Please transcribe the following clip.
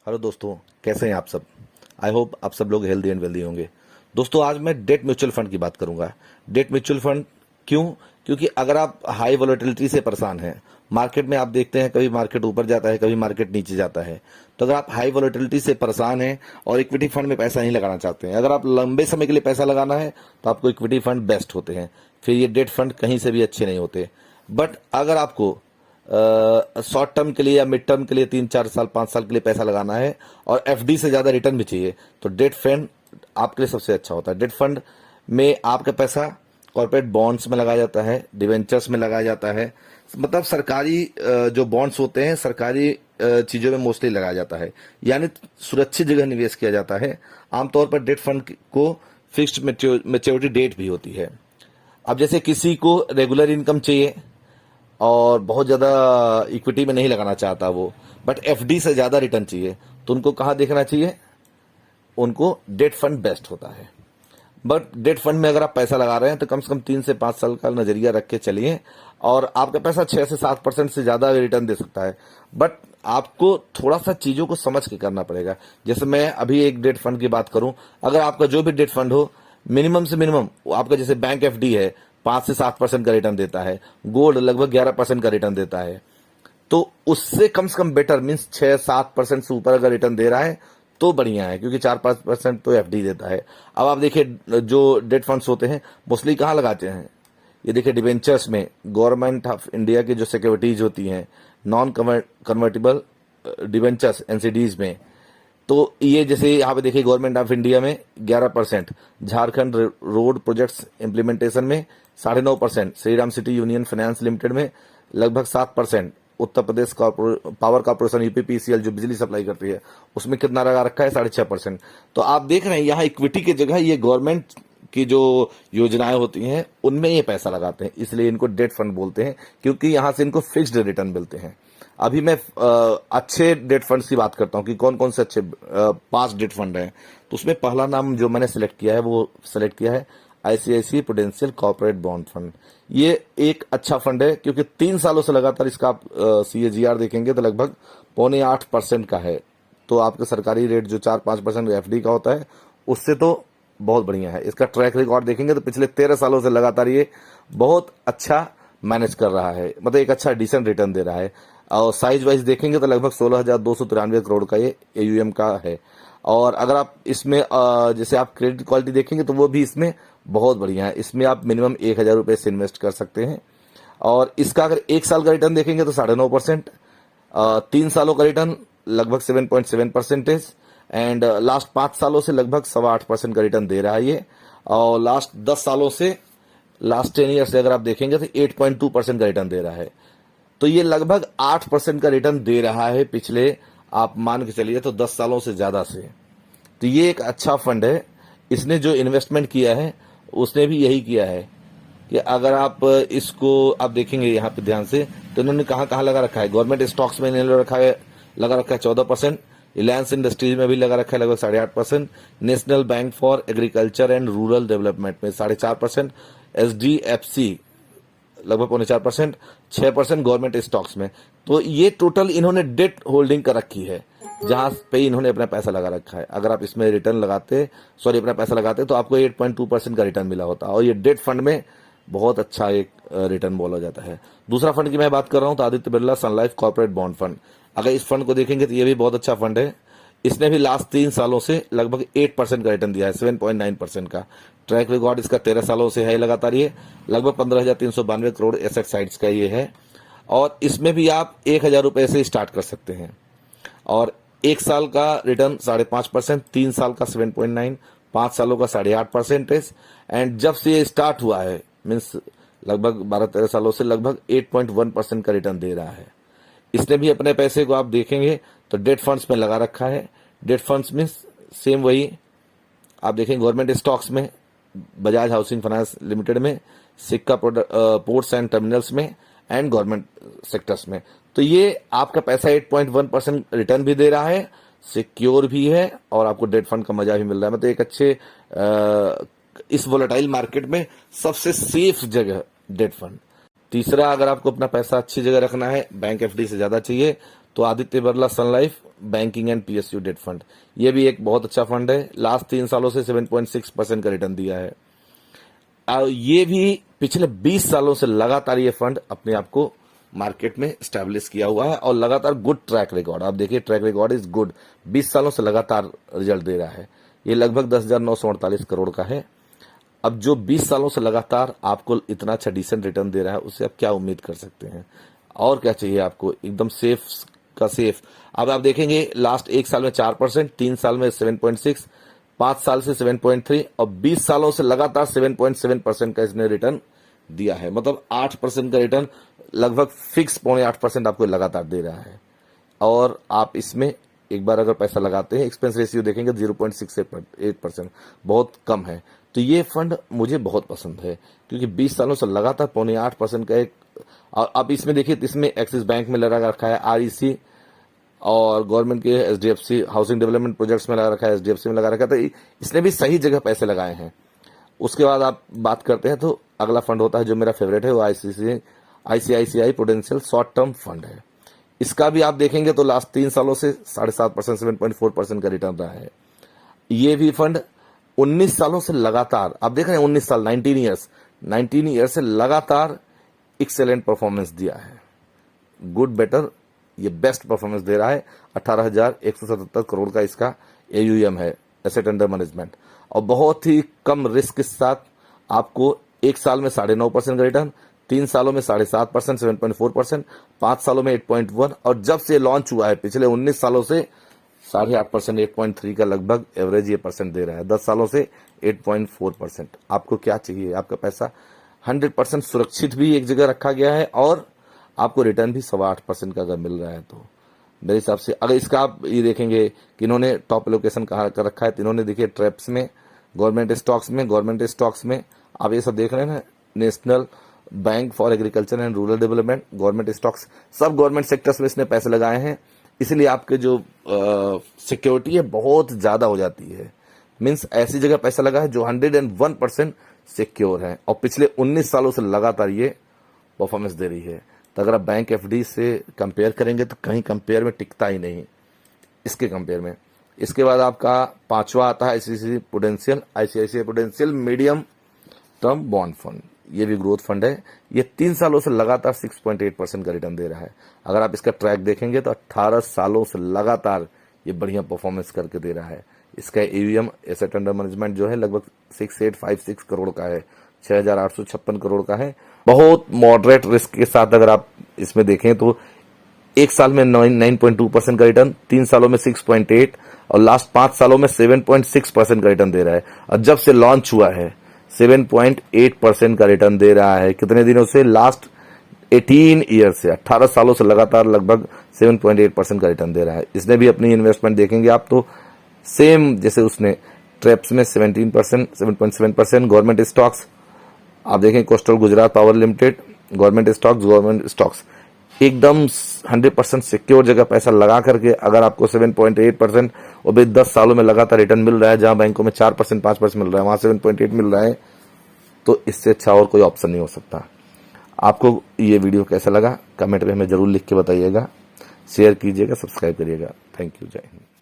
Hello दोस्तों, कैसे हैं आप सब। आई होप आप सब लोग हेल्दी एंड वेल्दी होंगे। दोस्तों, आज मैं डेट म्यूचुअल फंड की बात करूंगा। डेट म्यूचुअल फंड क्यों? क्योंकि अगर आप हाई वोलेटिलिटी से परेशान हैं, मार्केट में आप देखते हैं कभी मार्केट ऊपर जाता है, कभी मार्केट नीचे जाता है। तो अगर आप हाई वोलेटिलिटी से परेशान हैं और इक्विटी फंड में पैसा नहीं लगाना चाहते हैं, अगर आप लंबे समय के लिए पैसा लगाना है तो आपको इक्विटी फंड बेस्ट होते हैं। फिर ये डेट फंड कहीं से भी अच्छे नहीं होते। बट अगर आपको शॉर्ट टर्म के लिए या मिड टर्म के लिए 3-4 साल 5 साल के लिए पैसा लगाना है और एफडी से ज्यादा रिटर्न भी चाहिए, तो डेट फंड आपके लिए सबसे अच्छा होता है। डेट फंड में आपका पैसा कॉर्पोरेट बॉन्ड्स में लगाया जाता है, डिवेंचर्स में लगाया जाता है। मतलब सरकारी जो बॉन्ड्स होते हैं, सरकारी चीजों में मोस्टली लगाया जाता है, यानी सुरक्षित जगह निवेश किया जाता है। आमतौर पर डेट फंड को फिक्स्ड मेच्योरिटी डेट भी होती है। अब जैसे किसी को रेगुलर इनकम चाहिए और बहुत ज्यादा इक्विटी में नहीं लगाना चाहता वो, बट एफडी से ज्यादा रिटर्न चाहिए, तो उनको कहाँ देखना चाहिए? उनको डेट फंड बेस्ट होता है। बट डेट फंड में अगर आप पैसा लगा रहे हैं तो कम से कम 3 से 5 साल का नजरिया रख के चलिए, और आपका पैसा 6 से 7% से ज्यादा रिटर्न दे सकता है। बट आपको थोड़ा सा चीजों को समझ के करना पड़ेगा। जैसे मैं अभी एक डेट फंड की बात करूं, अगर आपका जो भी डेट फंड हो, मिनिमम से मिनिमम आपका जैसे बैंक एफडी है 5 से 7% का रिटर्न देता है, गोल्ड लगभग 11% का रिटर्न देता है, तो उससे कम से कम बेटर मीन्स 6-7% से ऊपर अगर रिटर्न दे रहा है तो बढ़िया है, क्योंकि 4-5% तो एफडी देता है। अब आप देखिए जो डेट फंड्स होते हैं मोस्टली कहाँ लगाते हैं, ये देखिए डिवेंचर्स में, गवर्नमेंट ऑफ इंडिया की जो सिक्योरिटीज होती हैं, नॉन कन्वर्टेबल डिवेंचर्स एनसीडीज में। तो ये जैसे यहाँ पे देखिए गवर्नमेंट ऑफ इंडिया में 11%, झारखंड रोड प्रोजेक्ट्स इम्प्लीमेंटेशन में 9.5%, Shriram city union finance limited में लगभग 7%, Uttar Pradesh power corporation UPPCL जो बिजली सप्लाई करती है उसमें कितना लगा रखा है? 6.5%। तो आप देख रहे हैं यहाँ इक्विटी की जगह ये गवर्नमेंट की जो योजनाएं होती हैं उनमें ये पैसा लगाते हैं, इसलिए इनको डेट फंड बोलते हैं, क्योंकि यहां से इनको फिक्स्ड रिटर्न मिलते हैं। अभी मैं अच्छे डेट फंड्स की बात करता हूं कि कौन कौन से अच्छे 5 डेट फंड हैं। तो उसमें पहला नाम जो मैंने सिलेक्ट किया है वो सिलेक्ट किया है ICICI prudential corporate bond fund. ये एक अच्छा फंड है क्योंकि 3 सालों से लगातार इसका आप सीएजीआर देखेंगे तो लगभग 7.25% का है। तो आपका सरकारी रेट जो 4-5% एफडी का होता है उससे तो बहुत बढ़िया है। इसका ट्रैक रिकॉर्ड देखेंगे तो पिछले 13 सालों से लगातार ये बहुत अच्छा मैनेज कर रहा है, मतलब एक अच्छा डिसेंट रिटर्न दे रहा है। और साइज वाइज देखेंगे तो लगभग 16,293 करोड़ का ये एयूएम का है। और अगर आप इसमें जैसे आप क्रेडिट क्वालिटी देखेंगे तो वो भी इसमें बहुत बढ़िया है। इसमें आप मिनिमम 1,000 रुपए से इन्वेस्ट कर सकते हैं। और इसका अगर 1 साल का रिटर्न देखेंगे तो 9.5%, 3 सालों का रिटर्न लगभग 7.7%, एंड लास्ट 5 सालों से लगभग 8.25% का रिटर्न दे रहा है ये। और लास्ट 10 सालों से, लास्ट 10 ईयर से अगर आप देखेंगे तो 8.2% का रिटर्न दे रहा है। तो ये लगभग 8% का रिटर्न दे रहा है पिछले, आप मान के चलिए तो 10 सालों से ज्यादा से। तो ये एक अच्छा फंड है। इसने जो इन्वेस्टमेंट किया है उसने भी यही किया है कि अगर आप इसको आप देखेंगे यहाँ पे ध्यान से तो इन्होंने कहाँ कहाँ लगा रखा है। गवर्नमेंट स्टॉक्स में इन्होंने लगा रखा है 14%, रिलायंस इंडस्ट्रीज में भी लगा रखा है लगभग 8.5%, national bank for agriculture and rural development में 4.5%, एचडीएफसी लगभग 4.5%, 6% गवर्नमेंट स्टॉक्स में। तो ये टोटल इन्होंने डेट होल्डिंग कर रखी है जहां पे इन्होंने अपना पैसा लगा रखा है। अगर आप इसमें अपना पैसा लगाते तो आपको 8.2% का रिटर्न मिला होता, और ये डेट फंड में बहुत अच्छा एक रिटर्न बोला जाता है। दूसरा फंड की मैं बात कर रहा हूं तो Aditya Birla Sun life corporate bond fund. अगर इस फंड को देखेंगे तो ये भी बहुत अच्छा फंड है। इसने भी लास्ट 3 सालों से लगभग 8% का रिटर्न दिया है, 7.9% का। ट्रैक रिकॉर्ड इसका 13 सालों से है लगातार। ये लगभग 15,392 करोड़ एसेट साइड्स का ये है। और इसमें भी आप 1,000 रुपए से स्टार्ट कर सकते हैं। और 1 साल का रिटर्न 5.5%, 3 साल का 7.9%, 5 सालों का 8.5%, एंड जब से ये स्टार्ट हुआ है मीन्स लगभग 12-13 सालों से लगभग 8.1% का रिटर्न दे रहा है। इसने भी अपने पैसे को आप देखेंगे तो डेट फंड्स में लगा रखा है। डेट फंड्स मीन्स सेम वही आप देखेंगे गवर्नमेंट स्टॉक्स में, बजाज हाउसिंग फाइनेंस लिमिटेड में, सिक्का पोर्ट्स एंड टर्मिनल्स में, एंड गवर्नमेंट सेक्टर्स में। तो ये आपका पैसा 8.1% रिटर्न भी दे रहा है, सिक्योर भी है, और आपको डेट फंड का मजा भी मिल रहा है। मतलब एक अच्छे इस वोलेटाइल मार्केट में सबसे सेफ जगह डेट फंड। तीसरा, अगर आपको अपना पैसा अच्छी जगह रखना है, बैंक एफडी से ज्यादा चाहिए, तो Aditya Birla Sun Life banking and PSU debt fund, ये भी एक बहुत अच्छा फंड है। लास्ट 3 सालों से 7.6% का रिटर्न दिया है। ये भी पिछले 20 सालों से लगातार ये फंड अपने आप को मार्केट में स्टैब्लिश किया हुआ है और लगातार गुड ट्रैक रिकॉर्ड, आप देखिए ट्रैक रिकॉर्ड इज गुड, 20 सालों से लगातार रिजल्ट दे रहा है। ये लगभग 10,948 करोड़ का है। अब जो 20 सालों से लगातार आपको इतना अच्छा डिसेंट रिटर्न दे रहा है, उससे आप क्या उम्मीद कर सकते हैं? और क्या चाहिए आपको? एकदम सेफ का सेफ। अब आप देखेंगे लास्ट 1 साल में 4%, 3 साल में 7.6, 5 साल से 7.3 और 20 सालों से लगातार 7.7% का इसने रिटर्न दिया है। मतलब 8% का रिटर्न लगभग फिक्स 0.8% आपको लगातार दे रहा है। और आप इसमें एक बार अगर पैसा लगाते हैं, एक्सपेंस रेशियो देखेंगे 0.68%, बहुत कम है। तो ये फंड मुझे बहुत पसंद है क्योंकि 20 सालों से लगातार 0.8% का एक, और अब इसमें देखिए इसमें एक्सिस बैंक में लगा रखा है, आरईसी और गवर्नमेंट के एचडीएफसी हाउसिंग डेवलपमेंट प्रोजेक्ट्स में लगा रखा है, एचडीएफसी में लगा रखा है। तो इसने भी सही जगह पैसे लगाए हैं। उसके बाद आप बात करते हैं तो अगला फंड होता है जो मेरा फेवरेट है, वो ICICI prudential short term fund है। इसका भी आप देखेंगे तो लास्ट 3 सालों से 7.5%, 7.4% का रिटर्न रहा है। ये भी फंड 19 सालों से लगातार, आप देख रहे हैं 19 साल, 19 ईयर्स से लगातार एक्सेलेंट परफॉर्मेंस दिया है। गुड बेटर, ये बेस्ट परफॉर्मेंस दे रहा है। 18,177 करोड़ का इसका एयूएम है, एसेट अंडर मैनेजमेंट, और बहुत ही कम रिस्क के साथ आपको 1 साल में 9.5% का रिटर्न, 3 सालों में 7.5%, 7.4%, 5 सालों में 8.1, और जब से लॉन्च हुआ है पिछले 19 सालों से 8.5%, 8.3 का लगभग एवरेज ये परसेंट दे रहा है। 10 सालों से 8.4%। आपको क्या चाहिए? आपका पैसा 100% सुरक्षित भी एक जगह रखा गया है और आपको रिटर्न भी 8.25% का अगर मिल रहा है तो मेरे हिसाब से, अगर इसका आप ये देखेंगे कि इन्होंने टॉप लोकेशन कहाँ कर रखा है, तो इन्होंने देखिए ट्रेप्स में, गवर्नमेंट स्टॉक्स में आप ये सब देख रहे हैं ना, national bank for agriculture and rural development, government stocks, सब गवर्नमेंट सेक्टर्स में इसने पैसे लगाए हैं। इसलिए आपके जो सिक्योरिटी है बहुत ज्यादा हो जाती है। मीन्स ऐसी जगह पैसा लगा है जो 101% सिक्योर है और पिछले 19 सालों से लगातार ये परफॉर्मेंस दे रही है। तो अगर आप बैंक एफडी से कंपेयर करेंगे तो कहीं कंपेयर में टिकता ही नहीं इसके कंपेयर में। इसके बाद आपका 5वां आता है ICICI prudential medium term bond fund. ये भी ग्रोथ फंड है। ये 3 सालों से लगातार 6.8% का रिटर्न दे रहा है। अगर आप इसका ट्रैक देखेंगे तो 18 सालों से लगातार ये बढ़िया परफॉर्मेंस करके दे रहा है। इसका एयूएम, एसेट अंडर मैनेजमेंट जो है लगभग 6856 करोड़ का है, 6,856 करोड़ का है। बहुत मॉडरेट रिस्क के साथ अगर आप इसमें देखें तो 1 साल में 9.2% का रिटर्न, 3 सालों में 6.8 और लास्ट 5 सालों में 7.6% का रिटर्न दे रहा है। और जब से लॉन्च हुआ है 7.8% का रिटर्न दे रहा है। कितने दिनों से? लास्ट 18 ईयर से, 18 सालों से लगातार लगभग 7.8% का रिटर्न दे रहा है। इसने भी अपनी इन्वेस्टमेंट देखेंगे आप तो सेम जैसे उसने ट्रेप्स में 17%, 7.7%, गवर्नमेंट स्टॉक्स आप देखें, coastal Gujarat power limited, government stocks एकदम 100% सिक्योर जगह पैसा लगा करके अगर आपको 7.8% और भी 10 सालों में लगातार रिटर्न मिल रहा है, जहां बैंकों में 4%, 5% मिल रहा है, वहां 7.8 मिल रहा है, तो इससे अच्छा और कोई ऑप्शन नहीं हो सकता। आपको ये वीडियो कैसा लगा कमेंट में हमें जरूर लिख के बताइएगा, शेयर कीजिएगा, सब्सक्राइब करिएगा। थैंक यू, जय हिंद।